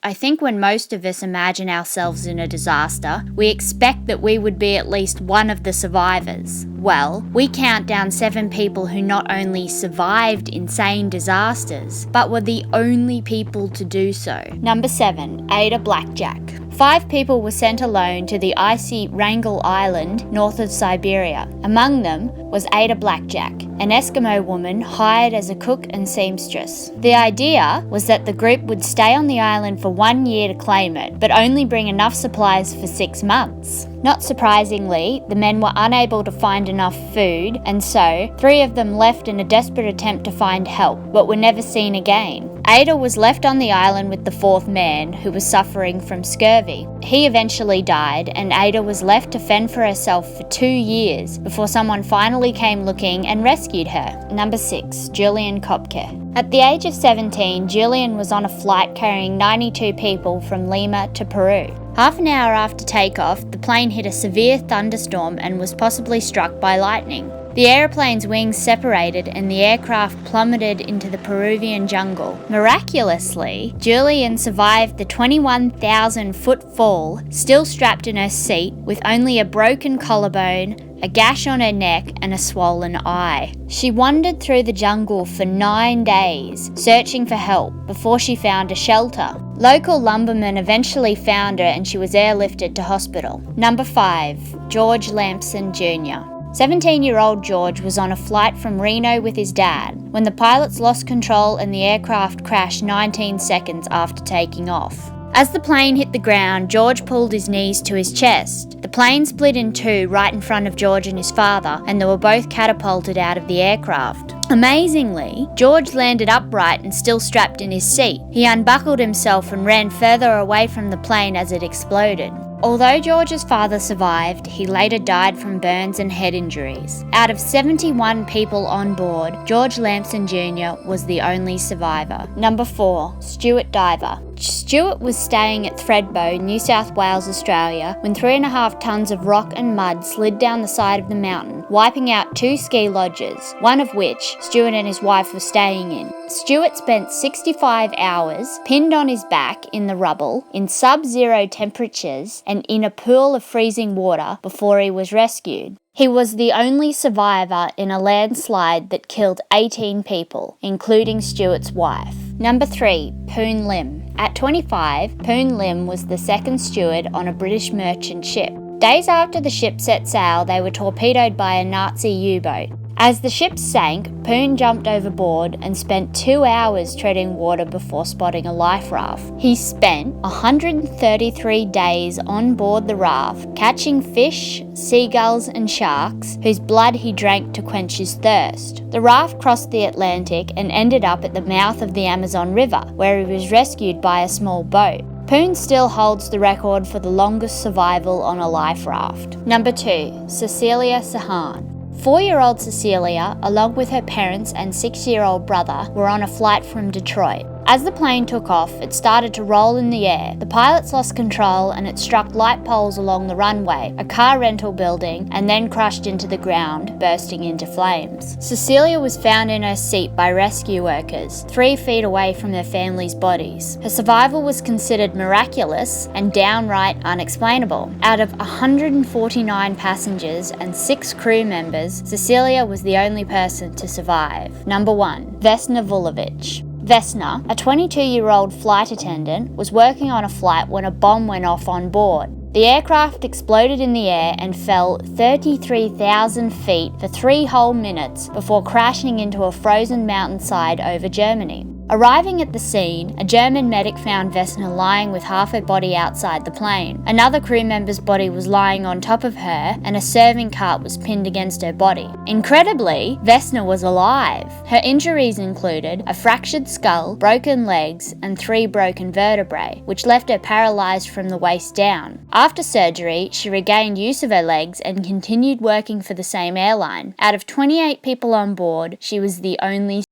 I think when most of us imagine ourselves in a disaster, we expect that we would be at least one of the survivors. Well, we count down 7 people who not only survived insane disasters, but were the only people to do so. Number 7. Ada Blackjack. 5 people were sent alone to the icy Wrangel Island north of Siberia. Among them was Ada Blackjack, an Eskimo woman hired as a cook and seamstress. The idea was that the group would stay on the island for 1 year to claim it, but only bring enough supplies for 6 months. Not surprisingly, the men were unable to find enough food, and so 3 of them left in a desperate attempt to find help, but were never seen again. Ada was left on the island with the 4th man, who was suffering from scurvy. He eventually died, and Ada was left to fend for herself for 2 years before someone finally came looking and rescued her. Number 6. Julian Castro. At the age of 17, Julian was on a flight carrying 92 people from Lima to Peru. Half an hour after takeoff, the plane hit a severe thunderstorm and was possibly struck by lightning. The aeroplane's wings separated and the aircraft plummeted into the Peruvian jungle. Miraculously, Julian survived the 21,000-foot fall, still strapped in her seat, with only a broken collarbone, a gash on her neck, and a swollen eye. She wandered through the jungle for 9 days, searching for help, before she found a shelter. Local lumbermen eventually found her and she was airlifted to hospital. Number 5. George Lamson Jr. 17-year-old George was on a flight from Reno with his dad when the pilots lost control and the aircraft crashed 19 seconds after taking off. As the plane hit the ground, George pulled his knees to his chest. The plane split in 2 right in front of George and his father, and they were both catapulted out of the aircraft. Amazingly, George landed upright and still strapped in his seat. He unbuckled himself and ran further away from the plane as it exploded. Although George's father survived, he later died from burns and head injuries. Out of 71 people on board, George Lamson Jr. was the only survivor. Number 4. Stuart Diver. Stuart was staying at Thredbo, New South Wales, Australia, when 3.5 tons of rock and mud slid down the side of the mountain, wiping out 2 ski lodges, one of which Stuart and his wife were staying in. Stuart spent 65 hours pinned on his back in the rubble, in sub-zero temperatures, and in a pool of freezing water before he was rescued. He was the only survivor in a landslide that killed 18 people, including Stuart's wife. Number 3. Poon Lim. At 25, Poon Lim was the 2nd steward on a British merchant ship. Days after the ship set sail, they were torpedoed by a Nazi U-boat. As the ship sank, Poon jumped overboard and spent 2 hours treading water before spotting a life raft. He spent 133 days on board the raft, catching fish, seagulls and sharks, whose blood he drank to quench his thirst. The raft crossed the Atlantic and ended up at the mouth of the Amazon River, where he was rescued by a small boat. Poon still holds the record for the longest survival on a life raft. Number 2. Cecilia Sahan. 4-year-old Cecilia, along with her parents and 6-year-old brother, were on a flight from Detroit. As the plane took off, it started to roll in the air. The pilots lost control and it struck light poles along the runway, a car rental building, and then crashed into the ground, bursting into flames. Cecilia was found in her seat by rescue workers, 3 feet away from their families' bodies. Her survival was considered miraculous and downright unexplainable. Out of 149 passengers and 6 crew members, Cecilia was the only person to survive. Number 1. Vesna Volovic. Vesna, a 22-year-old flight attendant, was working on a flight when a bomb went off on board. The aircraft exploded in the air and fell 33,000 feet for 3 whole minutes before crashing into a frozen mountainside over Germany. Arriving at the scene, a German medic found Vesna lying with half her body outside the plane. Another crew member's body was lying on top of her, and a serving cart was pinned against her body. Incredibly, Vesna was alive. Her injuries included a fractured skull, broken legs, and 3 broken vertebrae, which left her paralysed from the waist down. After surgery, she regained use of her legs and continued working for the same airline. Out of 28 people on board, she was the only